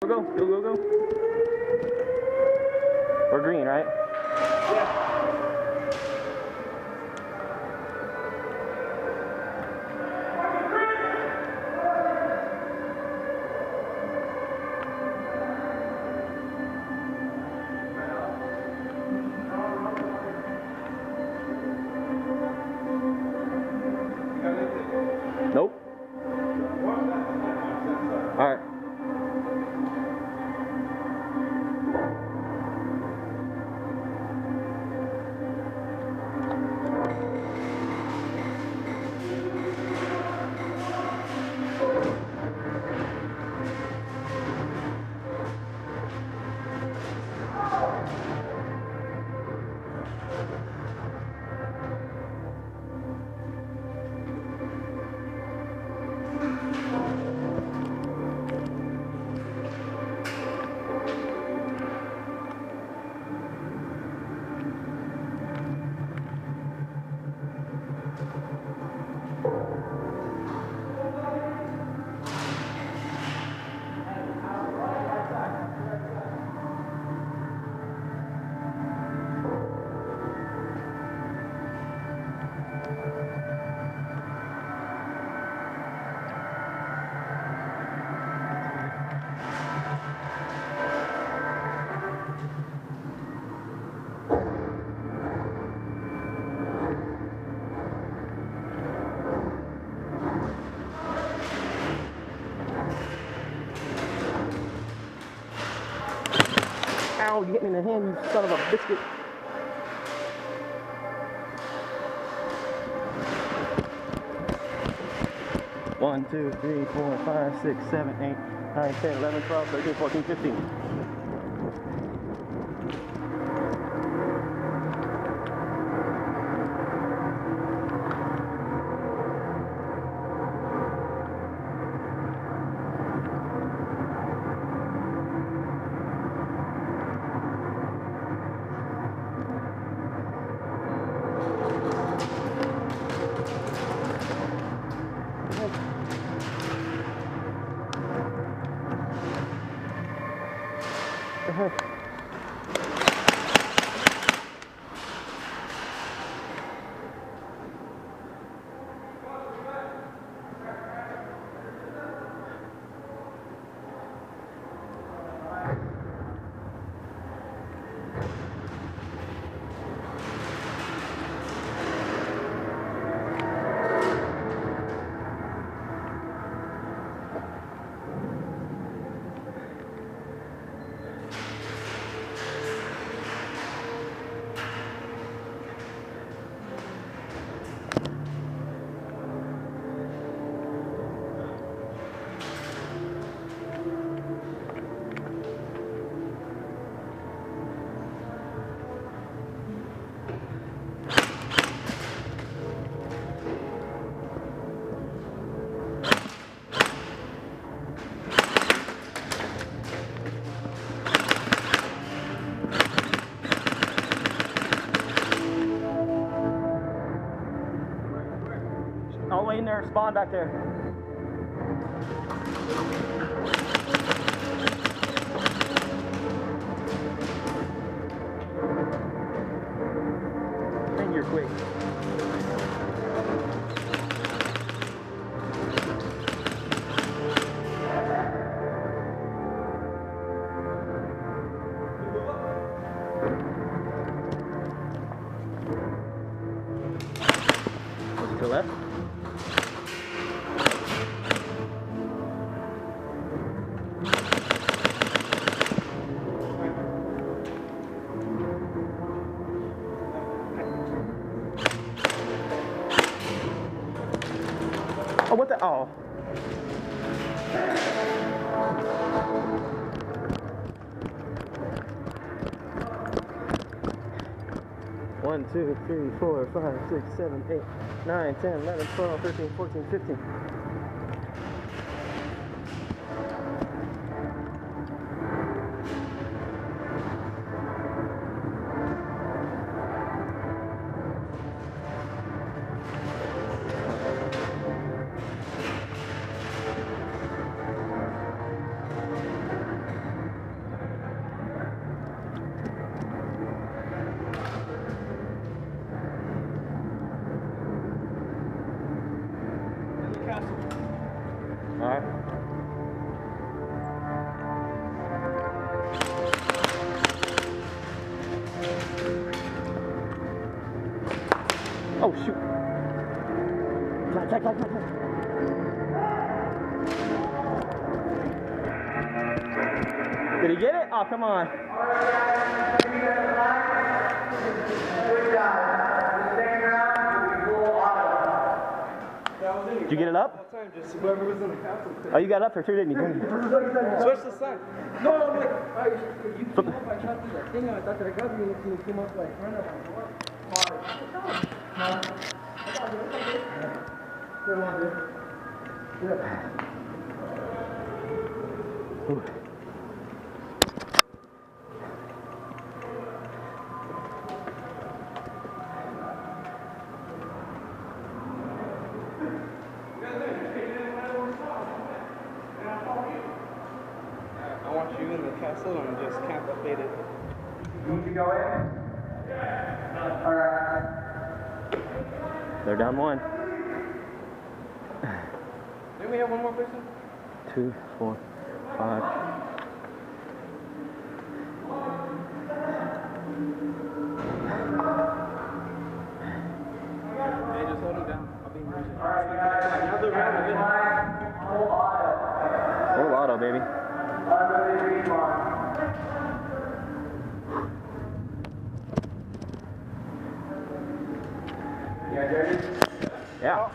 Go, go, go, go. We're green, right? Yeah. Nope. All right. Ow, you hit me in the hand, you son of a biscuit. One, 2, 3, 4, 5, 6, 7, 8, 9, 10, 11, 12, 13, 14, 15. I'll wait in there, spawn back there. And you're quick. To the left. Oh, what the? Oh. One, 2, 3, 4, 5, 6, 7, 8, 9, 10, 11, 12, 13, 14, 15. Did he get it? Oh, come on. Did you get it up? Oh, you got it up there too, didn't you? Switch the side. No, I'm like, you came up, I shot through that thing, I thought that I got you, and you came up like, run up on the door. I want you in the castle and just captivated. You need to go in? Alright. They're down 1. Didn't we have one more person? 2, 4, 5. Hey, just hold him down. I'll be in position. Alright, guys. Another round of it. Full auto. Full auto, baby. Unlimited respawn. You guys ready? Yeah.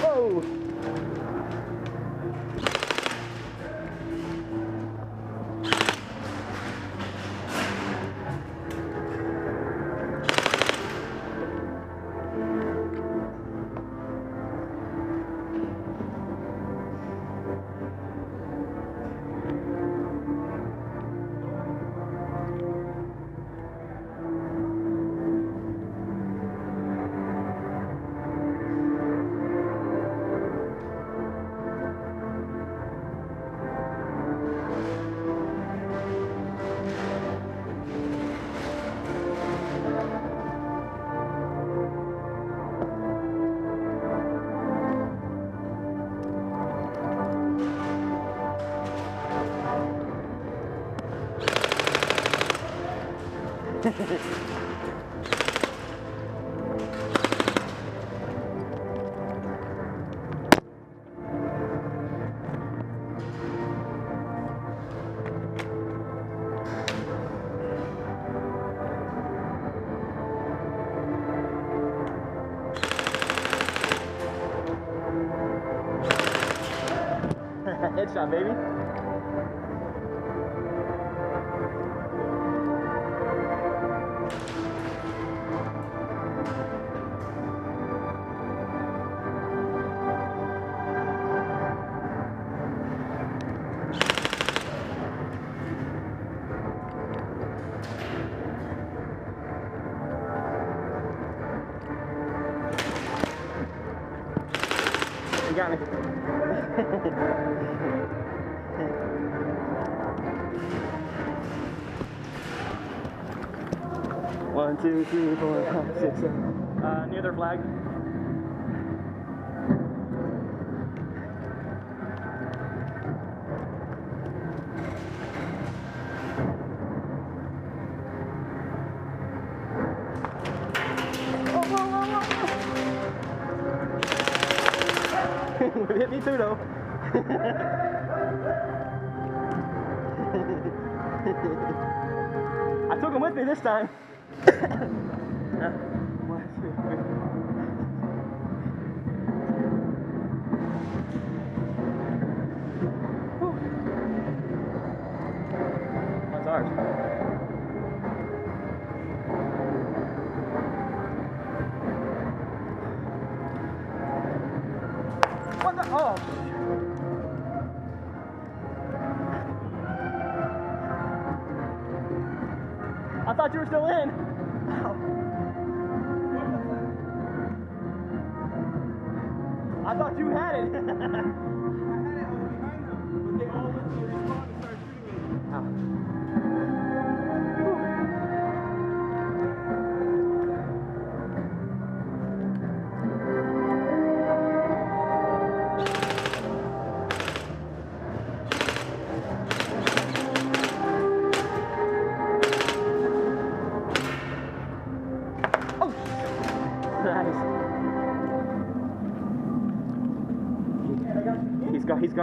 Whoa. Headshot, baby. You got me. One, two, three, 4, 5, 6, 7. Near their flag. It hit me too, though. I took him with me this time. One, two, three. That's ours. What the? Oh. I thought you were still in. I thought you had it. I had it, I was behind them. But they all went to the respawn and started shooting me. Oh.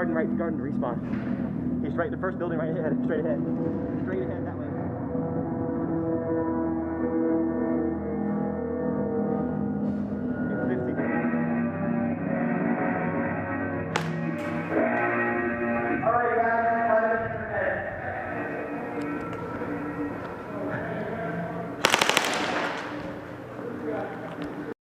garden, right garden to respawn. He's right in the first building right ahead, straight ahead. Straight ahead.